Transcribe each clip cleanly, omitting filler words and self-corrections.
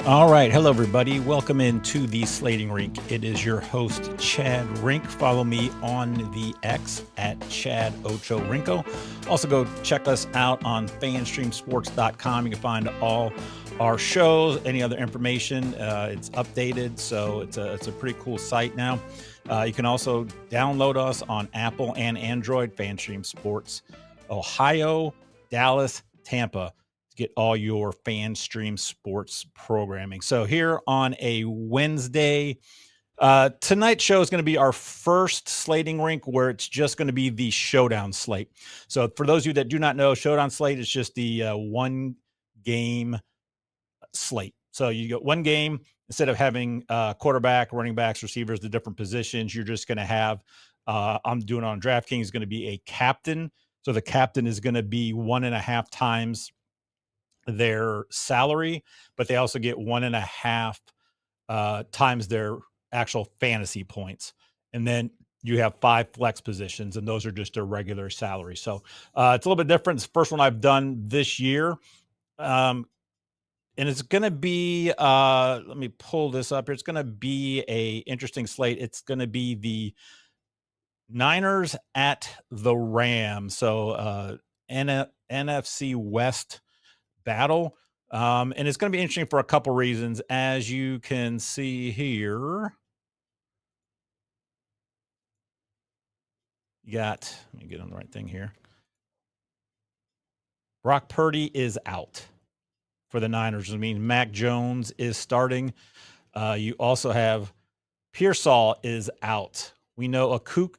All right. Hello, everybody. Welcome into the Slating Rink. It is your host, Chad Rink. Follow me on the X at Chad Ocho Rinko. Also, go check us out on fanstreamsports.com. You can find all our shows, any other information. It's updated, so it's a pretty cool site now. You can also download us on Apple and Android, Fanstream Sports, Ohio, Dallas, Tampa. Get all your fan stream sports programming. So here on a Wednesday, tonight's show is going to be our first slating rink where it's just going to be the showdown slate. So for those of you that do not know, showdown slate is just the one game slate. So you get one game instead of having quarterback, running backs, receivers, the different positions. You're just going to have, I'm doing it on DraftKings, is going to be a captain. So the captain is going to be 1.5 times their salary, but they also get 1.5 times their actual fantasy points. And then you have 5 flex positions, and those are just their regular salary. So it's a little bit different. It's the first one I've done this year. And it's going to be, let me pull this up here. It's going to be a interesting slate. It's going to be the Niners at the Rams. So NFC West battle. And it's going to be interesting for a couple reasons. As you can see here, let me get on the right thing here. Brock Purdy is out for the Niners. I mean, Mac Jones is starting. You also have Pearsall is out. We know Aiyuk.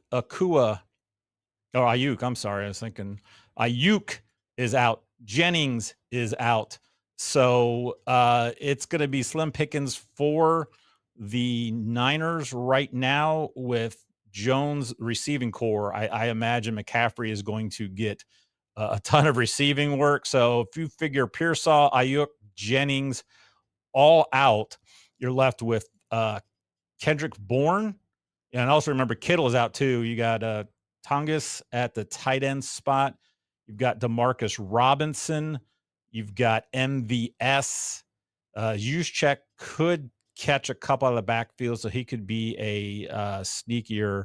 I'm sorry. I was thinking Aiyuk is out. Jennings is out. So it's going to be slim pickings for the Niners right now with Jones receiving core. I imagine McCaffrey is going to get a ton of receiving work. So if you figure Pearsall, Aiyuk, Jennings all out, you're left with Kendrick Bourne. And also remember Kittle is out too. You got Tongus at the tight end spot. You've got Demarcus Robinson. You've got MVS. Juszczyk could catch a couple out of the backfield, so he could be a sneakier,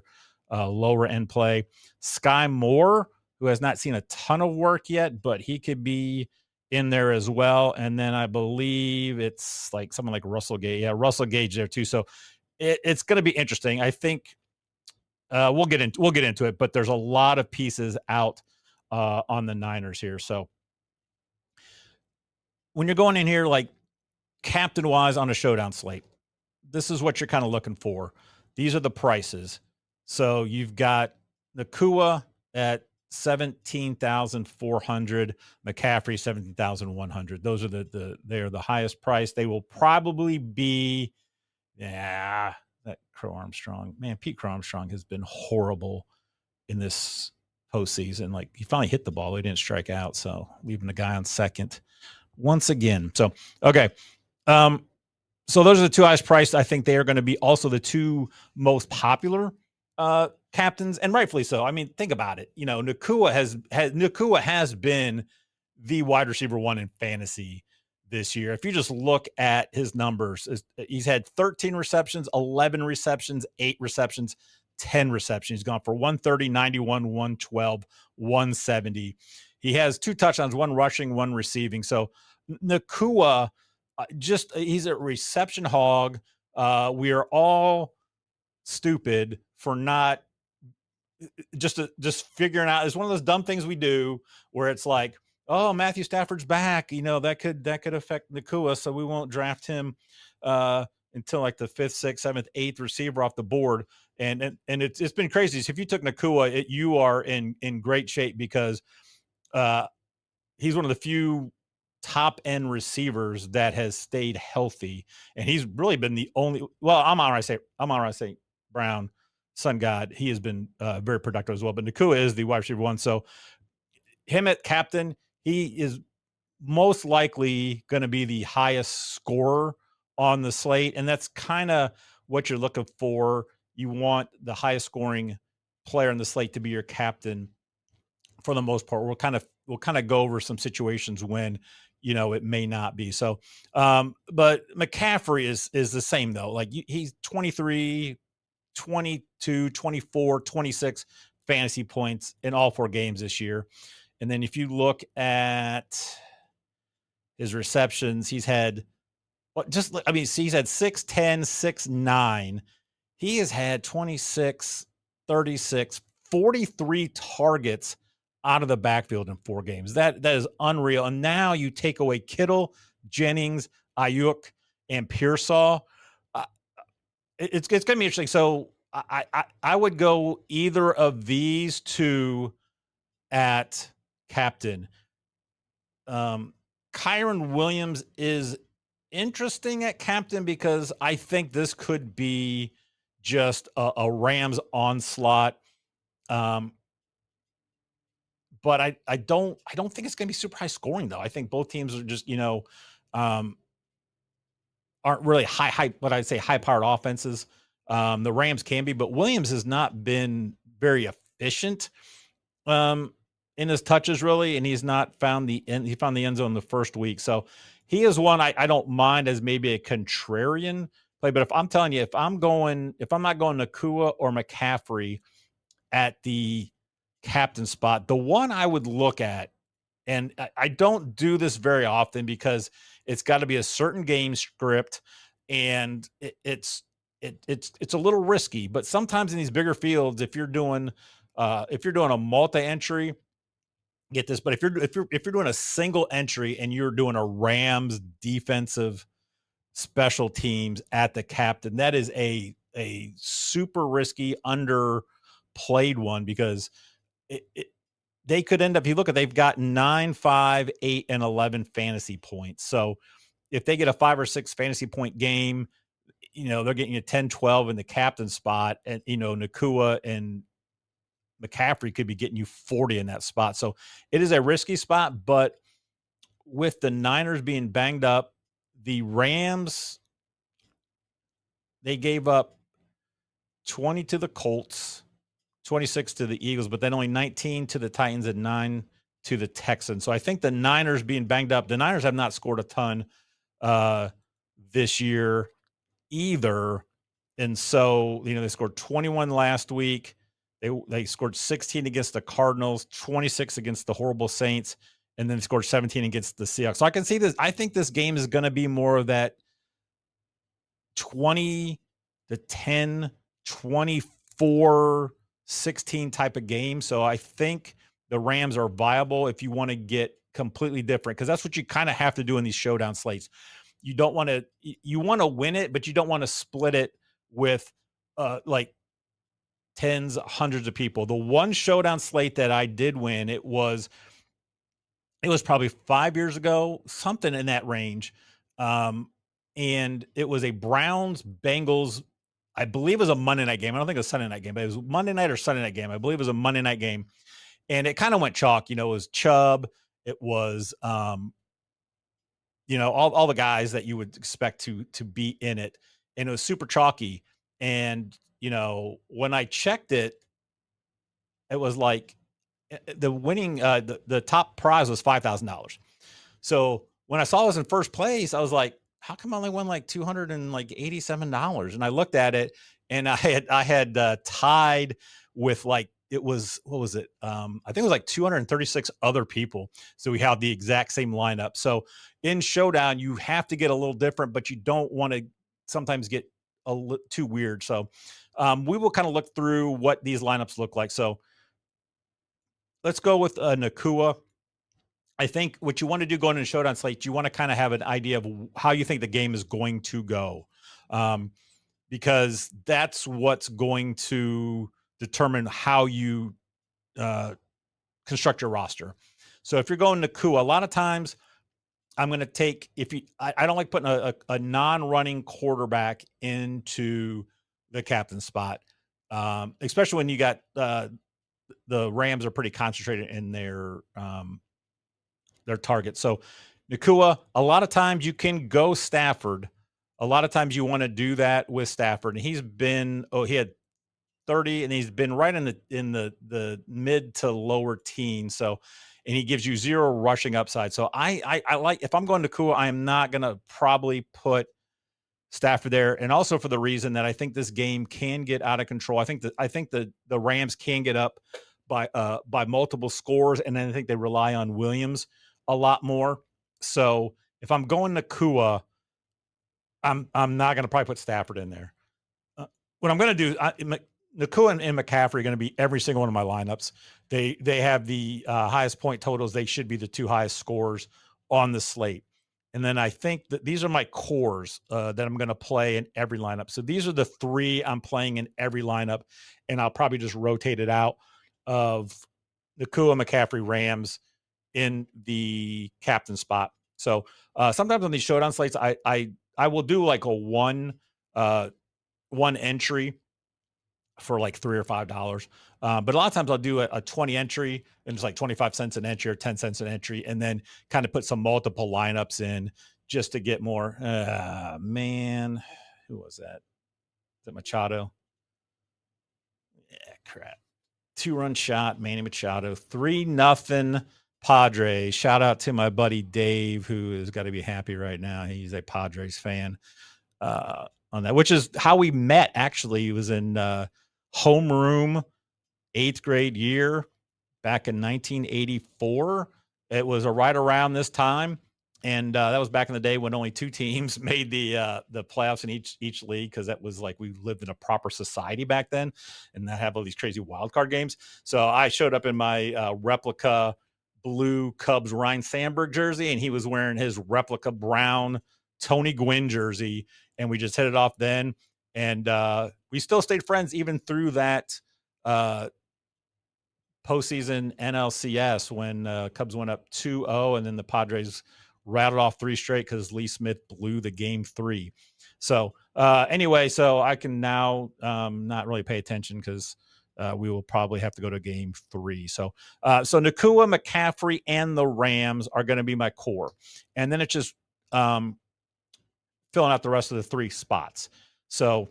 lower end play. Sky Moore, who has not seen a ton of work yet, but he could be in there as well. And then I believe it's like someone like Russell Gage. Yeah, Russell Gage there too. So it's going to be interesting. I think we'll get into it, but there's a lot of pieces out on the Niners here. So when you're going in here, like captain wise on a showdown slate, this is what you're kind of looking for. These are the prices. So you've got Nacua at 17,400, McCaffrey 17,100. Those are they are the highest price. They will probably be, that Crow Armstrong, man, Pete Crow Armstrong has been horrible in this postseason. Like he finally hit the ball, he didn't strike out, so leaving the guy on second once again. So okay, so those are the two highest priced. I think they are going to be also the two most popular captains, and rightfully so. I mean, think about it. You know, Nacua has been the wide receiver one in fantasy this year. If you just look at his numbers, he's had 13 receptions, 11 receptions, 8 receptions, 10 receptions. He's gone for 130, 91, 112, 170. He has 2 touchdowns, 1 rushing, 1 receiving. So Nacua, he's a reception hog. We are all stupid for not just figuring out. It's one of those dumb things we do where it's like, oh, Matthew Stafford's back. You know, that could affect Nacua, so we won't draft him until like the 5th, 6th, 7th, 8th receiver off the board. And it's been crazy. So if you took Nacua, you are in great shape because he's one of the few top end receivers that has stayed healthy, and he's really been the only. Well, Amon-Ra St. Brown, Sun God, he has been very productive as well. But Nacua is the wide receiver one, so him at captain, he is most likely going to be the highest scorer on the slate, and that's kind of what you're looking for. You want the highest scoring player in the slate to be your captain for the most part. We'll kind of go over some situations when it may not be. So, but McCaffrey is the same though. Like he's 23, 22, 24, 26 fantasy points in all 4 games this year. And then if you look at his receptions, he's had he's had 6, 10, 6, 9. He has had 26, 36, 43 targets out of the backfield in 4 games. That is unreal. And now you take away Kittle, Jennings, Aiyuk, and Pearsall. It's going to be interesting. So I would go either of these 2 at captain. Kyron Williams is interesting at captain because I think this could be just a Rams onslaught. But I don't think it's going to be super high scoring though. I think both teams are just, aren't really what I'd say high powered offenses. The Rams can be, but Williams has not been very efficient in his touches really, and he's not found he found the end zone the first week. So he is one I don't mind as maybe a contrarian play. But if I'm telling you, if I'm not going Nacua or McCaffrey at the captain spot, the one I would look at, and I don't do this very often because it's got to be a certain game script, and it's a little risky. But sometimes in these bigger fields, if you're doing a multi-entry, get this. But if you're doing a single entry and you're doing a Rams defensive special teams at the captain, that is a super risky underplayed one because they could end up, you look at, they've got 9, 5, 8, and 11 fantasy points. So if they get a 5 or 6 fantasy point game, they're getting you 10, 12 in the captain spot, and Nacua and McCaffrey could be getting you 40 in that spot. So it is a risky spot, but with the Niners being banged up, the Rams, they gave up 20 to the Colts, 26 to the Eagles, but then only 19 to the Titans and 9 to the Texans. So I think the Niners being banged up, the Niners have not scored a ton this year either. And so, they scored 21 last week. They scored 16 against the Cardinals, 26 against the horrible Saints, and then scored 17 against the Seahawks. So I can see this. I think this game is going to be more of that 20 to 10, 24, 16 type of game. So I think the Rams are viable if you want to get completely different, because that's what you kind of have to do in these showdown slates. You don't want to, you want to win it, but you don't want to split it with like tens, hundreds of people. The one showdown slate that I did win, it was probably 5 years ago, something in that range. And it was a Browns Bengals, I believe it was a Monday night game. I don't think it was a Sunday night game, but it was Monday night or Sunday night game. I believe it was a Monday night game. And it kind of went chalk. It was Chubb. It was, all the guys that you would expect to be in it. And it was super chalky. And, when I checked it, it was like the winning, the top prize was $5,000. So when I saw it was in first place, I was like, how come I only won like $287? And I looked at it, and I had tied with what was it? I think it was like 236 other people. So we have the exact same lineup. So in Showdown, you have to get a little different, but you don't want to sometimes get too weird. So we will kind of look through what these lineups look like. So let's go with Nacua. I think what you want to do going into Showdown slate, you want to kind of have an idea of how you think the game is going to go, because that's what's going to determine how you construct your roster. So if you're going Nacua, a lot of times I'm going to take, I don't like putting a non-running quarterback into the captain spot, especially when you got the Rams are pretty concentrated in their target. So Nacua, a lot of times you can go Stafford. A lot of times you want to do that with Stafford. And he had 30, and he's been right in the mid to lower teens. So and he gives you 0 rushing upside. So I like, if I'm going to Nacua, I am not going to probably put Stafford there, and also for the reason that I think this game can get out of control. I think the Rams can get up by multiple scores, and then I think they rely on Williams a lot more. So if I'm going to Nacua, I'm not going to probably put Stafford in there. What I'm going to do, Nacua and McCaffrey are going to be every single one of my lineups. They have the highest point totals. They should be the 2 highest scores on the slate. And then I think that these are my cores that I'm going to play in every lineup. So these are the 3 I'm playing in every lineup, and I'll probably just rotate it out of Nacua, McCaffrey, Rams in the captain spot. So sometimes on these showdown slates, I will do like a one entry for like $3 or $5. But a lot of times I'll do a 20 entry, and it's like 25 cents an entry or 10 cents an entry, and then kind of put some multiple lineups in just to get more. Man, who was that? Is it Machado? Yeah, crap. 2-run shot, Manny Machado, 3-0 Padres. Shout out to my buddy Dave, who has got to be happy right now. He's a Padres fan on that, which is how we met. Actually, he was in homeroom 8th grade year back in 1984. It was right around this time, and that was back in the day when only 2 teams made the playoffs in each league, because that was like we lived in a proper society back then, and not have all these crazy wild card games. So I showed up in my replica blue Cubs Ryan Sandberg jersey, and he was wearing his replica brown Tony Gwynn jersey, and we just hit it off then. And we still stayed friends even through that postseason NLCS when Cubs went up 2-0, and then the Padres rattled off 3 straight because Lee Smith blew the game 3. So anyway, so I can now not really pay attention because we will probably have to go to game 3. So Nacua, McCaffrey, and the Rams are going to be my core, and then it's just filling out the rest of the 3 spots. So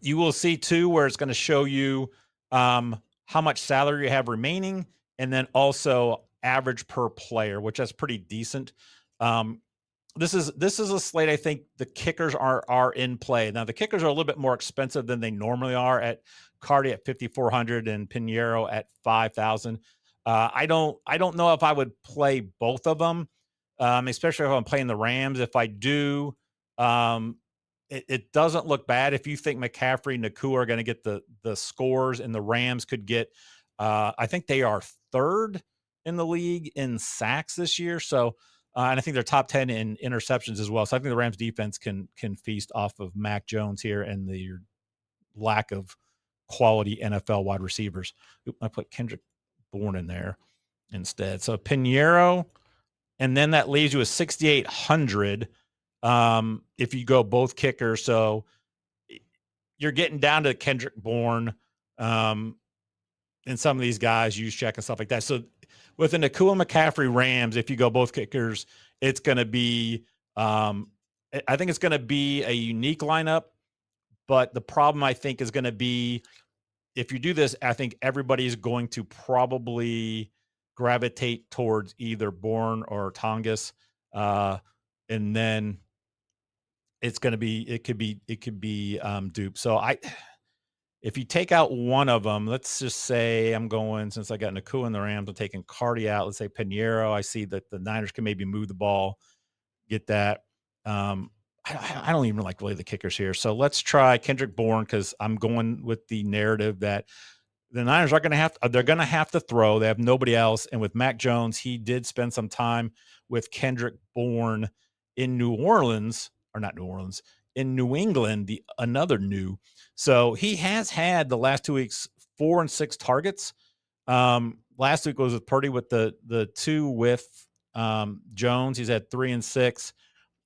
you will see too where it's going to show you how much salary you have remaining, and then also average per player, which that's pretty decent. This is a slate. I think the kickers are in play. Now the kickers are a little bit more expensive than they normally are, at Cardi at 5,400 and Pinheiro at 5,000. I don't know if I would play both of them, especially if I'm playing the Rams. If I do, it doesn't look bad. If you think McCaffrey, Nacua are going to get the scores, and the Rams could get, I think they are 3rd in the league in sacks this year. So, and I think they're top 10 in interceptions as well. So I think the Rams defense can feast off of Mac Jones here and the lack of quality NFL wide receivers. I put Kendrick Bourne in there instead. So Pinheiro, and then that leaves you with 6,800 if you go both kickers. So you're getting down to Kendrick Bourne and some of these guys, use check and stuff like that. So with the Nacua, McCaffrey, Rams, if you go both kickers, it's going to be I think it's going to be a unique lineup. But the problem, I think, is going to be, if you do this, I think everybody's going to probably gravitate towards either Bourne or Tongas. And then it's going to be, it could be dupe. So if you take out one of them, let's just say I'm going, since I got Nacua and the Rams, I'm taking Cardi out. Let's say Pinheiro. I see that the Niners can maybe move the ball, get that. I don't even like really the kickers here. So let's try Kendrick Bourne, because I'm going with the narrative that the Niners are going to they're going to have to throw. They have nobody else. And with Mac Jones, he did spend some time with Kendrick Bourne in New Orleans, or not New Orleans, in New England, another new. So he has had the last 2 weeks 4 and 6 targets. Last week was with Purdy with the 2 with Jones. He's had 3 and 6.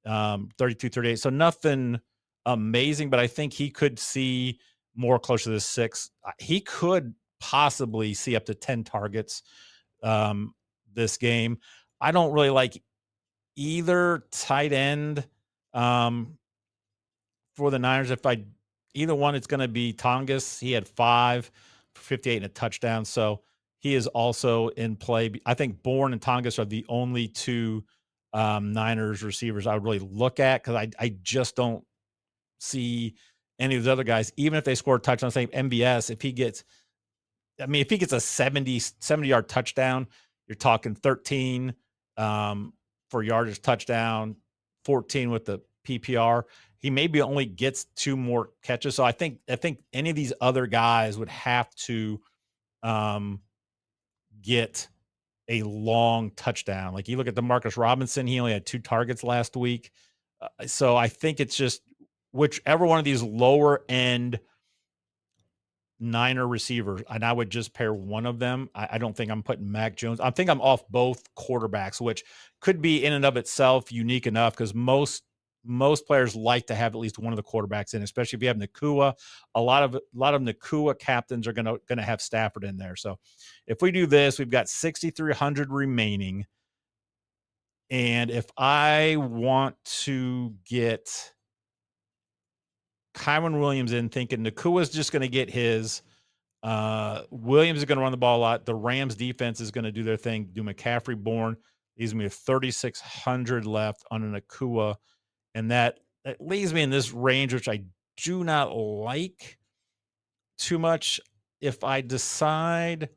32, 38. So nothing amazing, but I think he could see more closer to the 6. He could possibly see up to 10 targets this game. I don't really like either tight end for the Niners. Either one, it's going to be Tongas. He had 5 for 58 and a touchdown. So he is also in play. I think Bourne and Tongas are the only two Niners receivers I would really look at, because I just don't see any of the other guys, even if they score a touchdown. Say MVS, if he gets a 70 yard touchdown, you're talking 13 for yardage touchdown, 14 with the PPR. He maybe only gets 2 more catches. So I think any of these other guys would have to get a long touchdown. Like you look at Demarcus Robinson, he only had 2 targets last week. So I think it's just whichever one of these lower end Niner receivers, and I would just pair one of them. I don't think I'm putting Mac Jones. I think I'm off both quarterbacks, which could be in and of itself unique enough, because most players like to have at least one of the quarterbacks in, especially if you have Nacua. A lot of Nacua captains are gonna have Stafford in there. So if we do this, we've got 6,300 remaining, and if I want to get Kyron Williams in, thinking Nacua's just going to get his. Williams is going to run the ball a lot. The Rams defense is going to do their thing. Do McCaffrey, Bourne. Leaves me with 3,600 left on an Nacua, and that leaves me in this range, which I do not like too much. If I decide,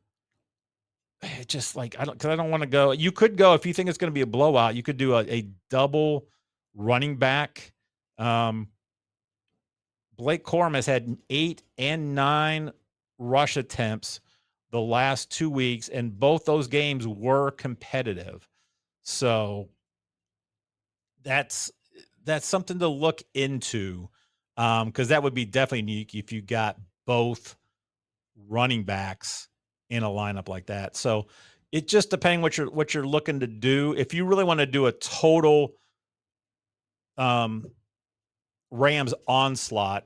just like I don't want to go. You could go, if you think it's going to be a blowout, you could do a double running back. Blake Corum has had 8 and 9 rush attempts the last 2 weeks, and both those games were competitive. So that's something to look into, because that would be definitely unique if you got both running backs in a lineup like that. So it just depends what you're looking to do. If you really want to do a total Rams onslaught,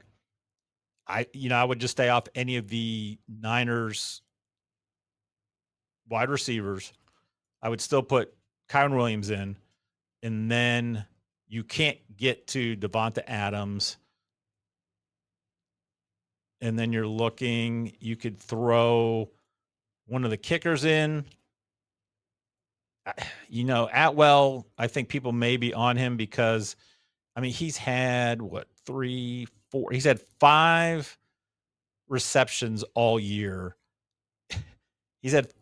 I would just stay off any of the Niners wide receivers. I would still put Kyron Williams in, and then you can't get to Devonta Adams. And then you could throw one of the kickers in. Atwell, I think people may be on him because, he's had he's had 5 receptions all year. He's had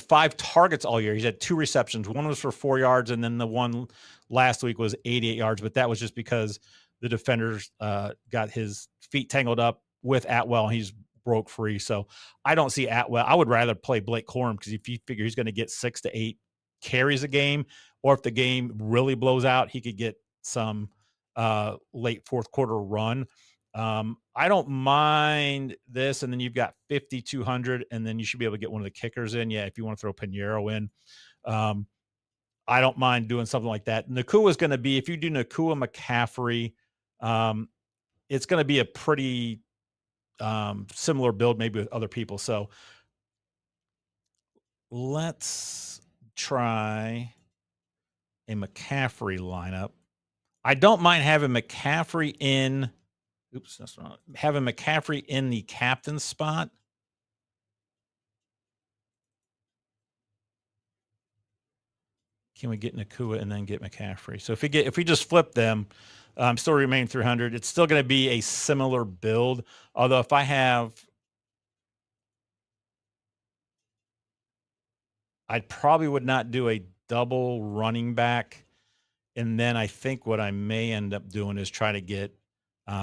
5 targets all year. He's had 2 receptions. One was for 4 yards, and then the one last week was 88 yards. But that was just because the defenders got his feet tangled up with Atwell, and he's broke free. So I don't see Atwell. I would rather play Blake Corum, because if you figure he's going to get 6 to 8 carries a game, or if the game really blows out, he could get some late fourth quarter run. I don't mind this, and then you've got 5,200, and then you should be able to get one of the kickers in. Yeah, if you want to throw Pinheiro in, I don't mind doing something like that. Nacua is going to be, if you do Nacua McCaffrey, it's going to be a pretty similar build, maybe with other people. So let's try a McCaffrey lineup. I don't mind having McCaffrey in. Oops, that's wrong. Having McCaffrey in the captain spot. Can we get Nacua and then get McCaffrey? So if we just flip them, still remain 300. It's still going to be a similar build. Although if I probably would not do a double running back. And then I think what I may end up doing is try to get, if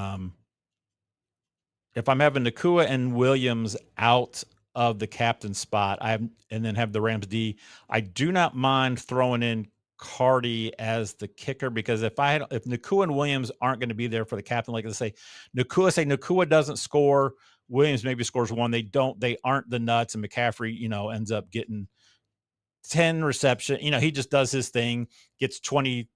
I'm having Nacua and Williams out of the captain spot, and then have the Rams D, I do not mind throwing in Cardi as the kicker, because if Nacua and Williams aren't going to be there for the captain, like let's say Nacua doesn't score, Williams maybe scores 1. They aren't the nuts, and McCaffrey, ends up getting 10 reception. He just does his thing, gets 20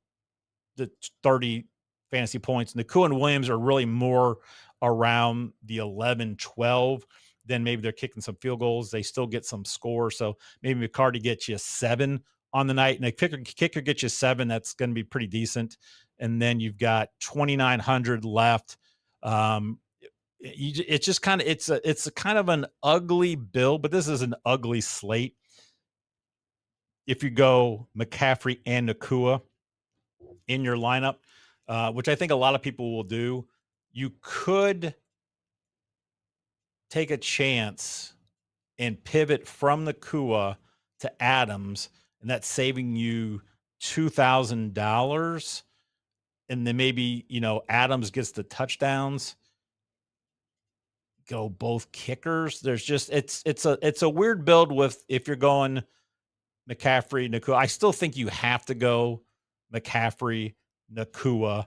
to 30 fantasy points. Nacua and Williams are really more around the 11, 12. Then maybe they're kicking some field goals. They still get some scores. So maybe McCarty gets you 7 on the night, and a kicker gets you 7. That's going to be pretty decent. And then you've got 2,900 left. it's just kind of it's a kind of an ugly build, but this is an ugly slate. If you go McCaffrey and Nacua in your lineup, which I think a lot of people will do, you could take a chance and pivot from Nacua to Adams, and that's saving you $2,000. And then maybe, Adams gets the touchdowns, go both kickers. There's just it's a weird build with if you're going McCaffrey, Nacua. I still think you have to go McCaffrey, Nacua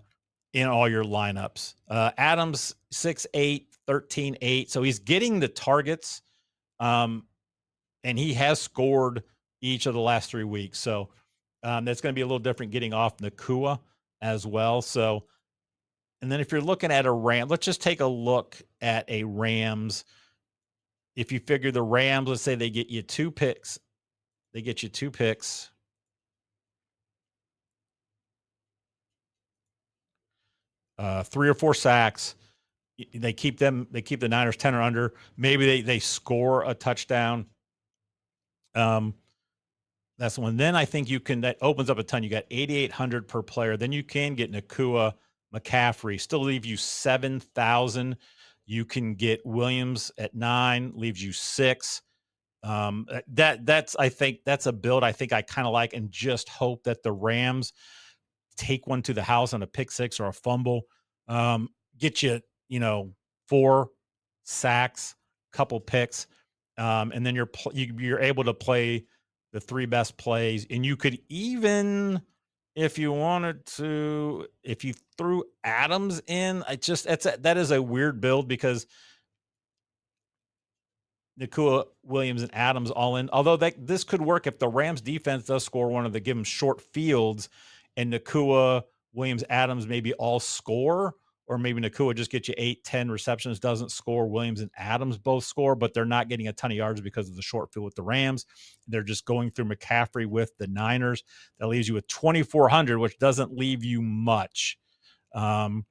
in all your lineups. Adams 6'8", 13-8. So he's getting the targets. And he has scored each of the last 3 weeks. So that's going to be a little different getting off Nacua as well. So, and then if you're looking at a Ram, let's just take a look at a Rams. If you figure the Rams, let's say they get you 2 picks. They get you 2 picks. Three or 4 sacks. They keep the Niners 10 or under. Maybe they score a touchdown. That's one. Then I think that opens up a ton. You got 8,800 per player. Then you can get Nacua, McCaffrey, still leave you 7,000. You can get Williams at 9, leaves you 6. I think that's a build I think I kind of like, and just hope that the Rams take one to the house on a pick 6 or a fumble. Get you, 4 sacks, couple picks, and then you're able to play the 3 best plays, and you could even, if you wanted to, if you threw Adams in, that is a weird build because Nacua, Williams, and Adams all in. Although this could work if the Rams defense does score one of the give them short fields, and Nacua, Williams, Adams maybe all score, or maybe Nacua just gets you 8-10 receptions, doesn't score. Williams and Adams both score, but they're not getting a ton of yards because of the short field with the Rams. They're just going through McCaffrey with the Niners. That leaves you with 2,400, which doesn't leave you much. So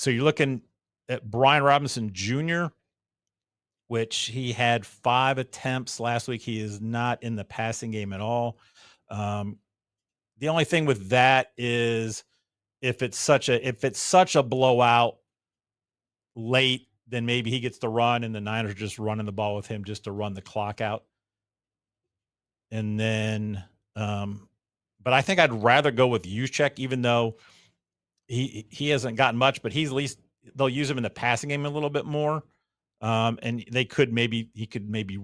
you're looking at Brian Robinson Jr., which he had 5 attempts last week. He is not in the passing game at all. The only thing with that is if it's such a blowout late, then maybe he gets to run and the Niners are just running the ball with him just to run the clock out. And then, but I think I'd rather go with Juszczyk, even though he hasn't gotten much, but he's at least they'll use him in the passing game a little bit more. And he could maybe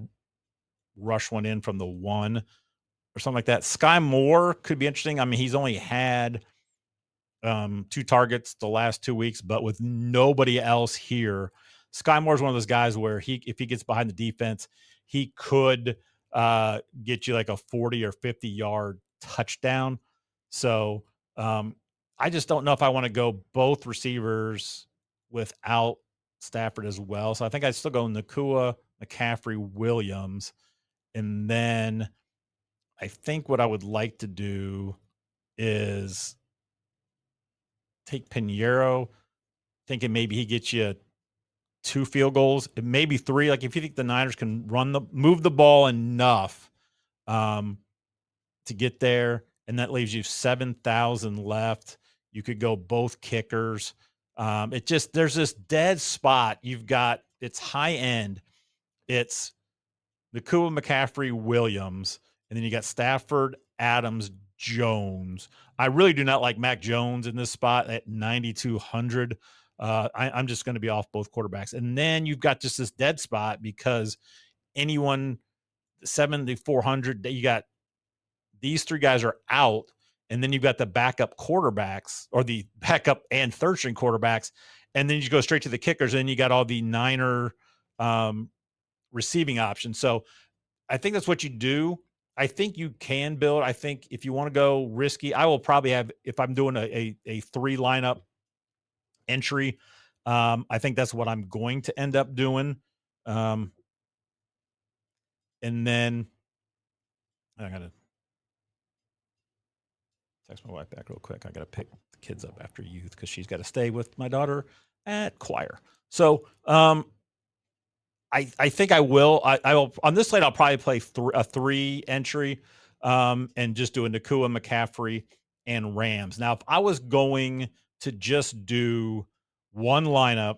rush one in from the 1 or something like that. Sky Moore could be interesting. I mean, he's only had 2 targets the last 2 weeks, but with nobody else here, Sky Moore is one of those guys where if he gets behind the defense, he could get you like a 40 or 50 yard touchdown. So I just don't know if I want to go both receivers without Stafford as well. So I think I'd still go Nacua, McCaffrey, Williams. And then I think what I would like to do is take Pinheiro, thinking maybe he gets you 2 field goals, maybe 3. Like if you think the Niners can move the ball enough to get there, and that leaves you 7,000 left. You could go both kickers. There's this dead spot. It's high end. It's Nacua, McCaffrey, Williams, and then you got Stafford, Adams, Jones. I really do not like Mac Jones in this spot at 9,200. I'm just going to be off both quarterbacks. And then you've got just this dead spot because anyone 7,400, you got these 3 guys are out. And then you've got the backup quarterbacks or the backup and third string quarterbacks. And then you go straight to the kickers. And you got all the Niner receiving options. So I think that's what you do. I think you can build. I think if you want to go risky, I will probably have, if I'm doing a 3 lineup entry, I think that's what I'm going to end up doing. And then I got to text my wife back real quick. I got to pick the kids up after youth because she's got to stay with my daughter at Choir. So I think I will. I will on this slate. I'll probably play a 3 entry, and just do a Nacua, McCaffrey, and Rams. Now, if I was going to just do one lineup,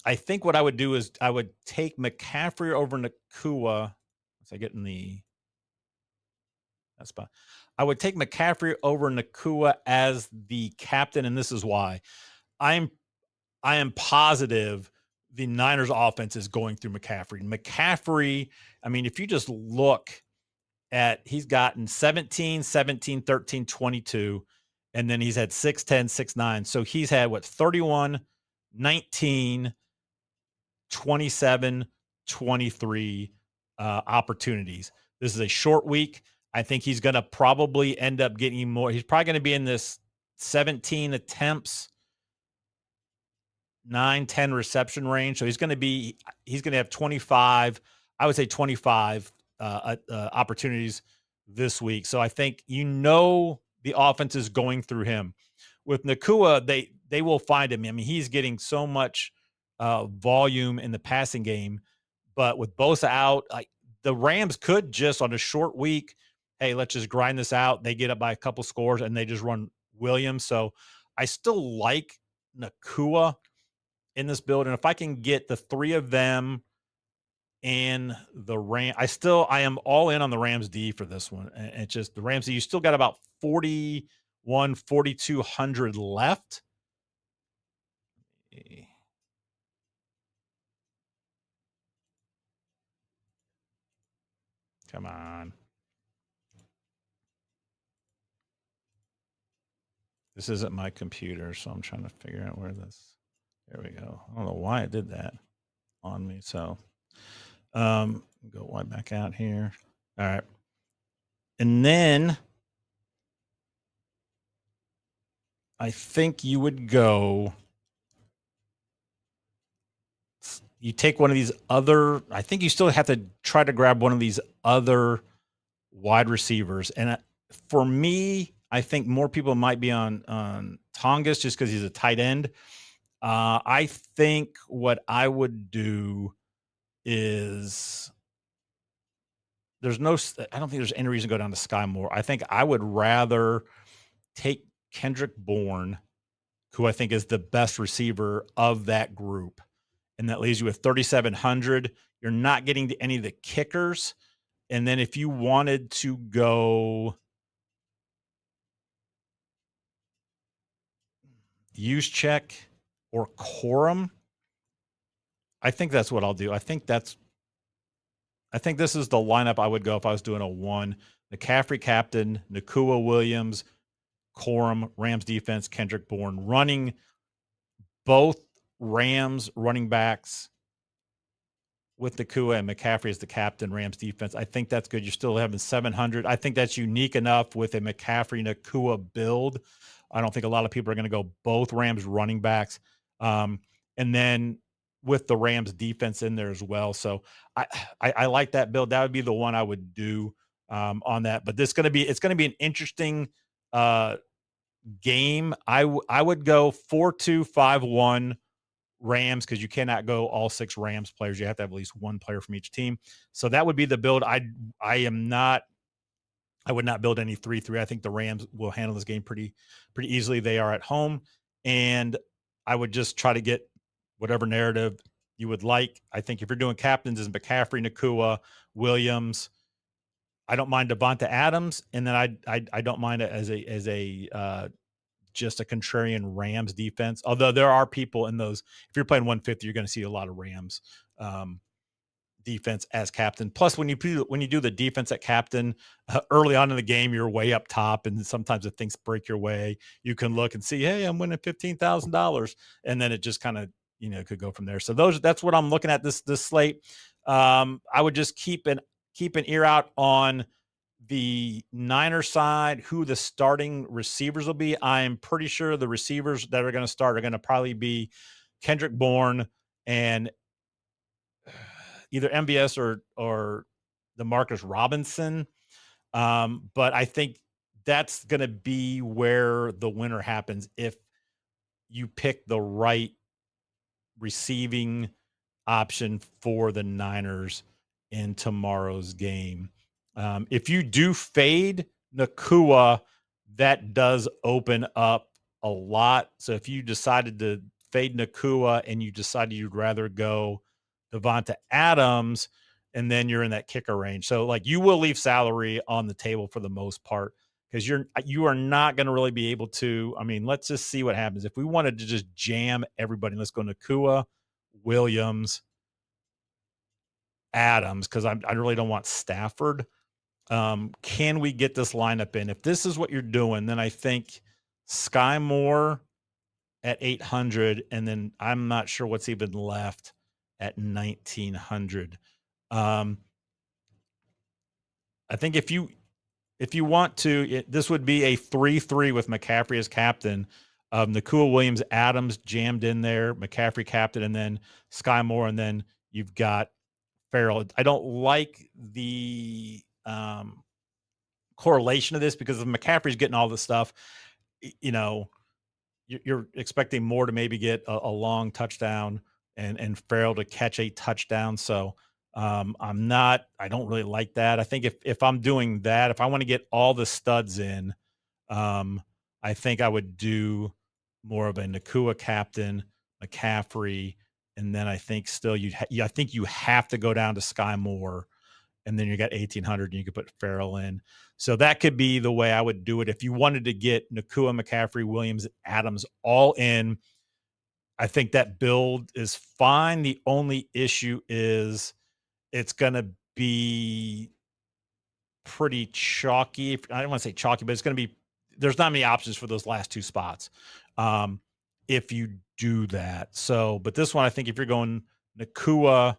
I think what I would do is I would take McCaffrey over Nacua. Once I get in that spot, I would take McCaffrey over Nacua as the captain, and this is why. I am positive the Niners offense is going through McCaffrey. McCaffrey, I mean, if you just look at, he's gotten 17, 17, 13, 22, and then he's had 6, 10, 6, 9. So he's had what, 31, 19, 27, 23 opportunities. This is a short week. I think he's going to probably end up getting more. He's probably going to be in this 17 attempts, 9, 10 reception range. So he's going to have 25, I would say 25 opportunities this week. So I think, the offense is going through him. With Nacua, they will find him. I mean, he's getting so much volume in the passing game, but with Bosa out, like, the Rams could just on a short week, hey, let's just grind this out. They get up by a couple scores and they just run Williams. So I still like Nacua in this build, and if I can get the 3 of them and the Ram, I am all in on the Rams D for this one. And it's just the Rams D, you still got about 4,200 left. Come on. This isn't my computer, so I'm trying to figure out where this. There we go. I don't know why it did that on me. So go right back out here. All right. And then I think you would go. You take one of these other. I think you still have to try to grab one of these other wide receivers. And for me, I think more people might be on Tongas just because he's a tight end. I think what I would do is I don't think there's any reason to go down to Sky Moore. I think I would rather take Kendrick Bourne, who I think is the best receiver of that group. And that leaves you with 3,700. You're not getting to any of the kickers. And then if you wanted to go use check or quorum, I think that's what I'll do. I think this is the lineup I would go if I was doing a 1. McCaffrey captain, Nacua Williams, quorum, Rams defense, Kendrick Bourne, running both Rams running backs with Nacua and McCaffrey as the captain, Rams defense. I think that's good. You're still having 700. I think that's unique enough with a McCaffrey Nacua build. I don't think a lot of people are going to go both Rams running backs. And then with the Rams defense in there as well. So I like that build. That would be the one I would do on that. But it's going to be an interesting game. I would go 4-2-5-1 Rams, because you cannot go all 6 Rams players. You have to have at least one player from each team. So that would be the build. I would not build any 3-3. I think the Rams will handle this game pretty easily. They are at home, and I would just try to get whatever narrative you would like. I think if you're doing captains, is McCaffrey, Nacua, Williams. I don't mind Devonta Adams, and then I don't mind it as a just a contrarian Rams defense. Although there are people in those, if you're playing 150, you're going to see a lot of Rams defense as captain. Plus, when you do the defense at captain early on in the game, you're way up top, and sometimes if things break your way, you can look and see, hey, I'm winning $15,000, and then it just kind of could go from there. So that's what I'm looking at this slate. I would just keep an ear out on the Niner side, who the starting receivers will be. I'm pretty sure the receivers that are going to start are going to probably be Kendrick Bourne and either MBS or the Marcus Robinson. But I think that's going to be where the winner happens if you pick the right receiving option for the Niners in tomorrow's game. If you do fade Nacua, that does open up a lot. So if you decided to fade Nacua and you decided you'd rather go Devonta Adams, and then you're in that kicker range. So like you will leave salary on the table for the most part, because you are not going to really be able to. I mean, let's just see what happens. If we wanted to just jam everybody, let's go Nacua, Williams, Adams, because I really don't want Stafford. Can we get this lineup in? If this is what you're doing, then I think Sky Moore at 800, and then I'm not sure what's even left at 1900. I think if you want to, this would be a 3-3 with McCaffrey as captain. Nacua, Williams, Adams jammed in there, McCaffrey captain, and then Sky Moore, and then you've got Farrell. I don't like the correlation of this, because if McCaffrey's getting all this stuff, you're expecting Moore to maybe get a long touchdown and Farrell to catch a touchdown. So I don't really like that. I think if I'm doing that, if I want to get all the studs in, I think I would do more of a Nacua captain, McCaffrey, and then I think still I think you have to go down to Sky Moore, and then you got 1,800 and you could put Farrell in. So that could be the way I would do it. If you wanted to get Nacua, McCaffrey, Williams, Adams all in, I think that build is fine. The only issue is it's going to be pretty chalky. I don't want to say chalky, but there's not many options for those last two spots if you do that. So, but this one, I think if you're going Nacua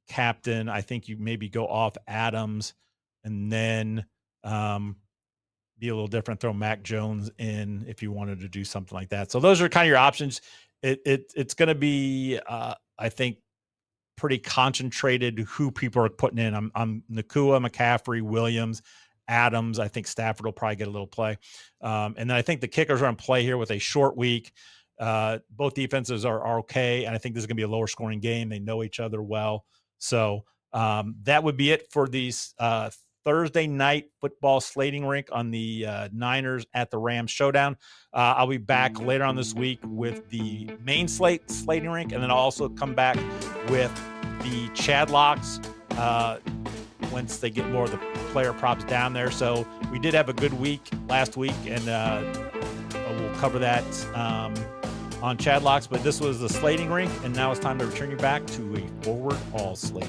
captain, I think you maybe go off Adams and then be a little different. Throw Mac Jones in if you wanted to do something like that. So those are kind of your options. It's going to be, I think, pretty concentrated who people are putting in. I'm Nacua, McCaffrey, Williams, Adams. I think Stafford will probably get a little play. And then I think the kickers are in play here with a short week. Both defenses are okay, and I think this is going to be a lower scoring game. They know each other well. So that would be it for these Thursday night football slating rink on the Niners at the Rams showdown. I'll be back later on this week with the main slating rink, and then I'll also come back with the Chad locks once they get more of the player props down there. So we did have a good week last week, and we'll cover that on Chad locks. But this was the slating rink, and now it's time to return you back to a forward all slate.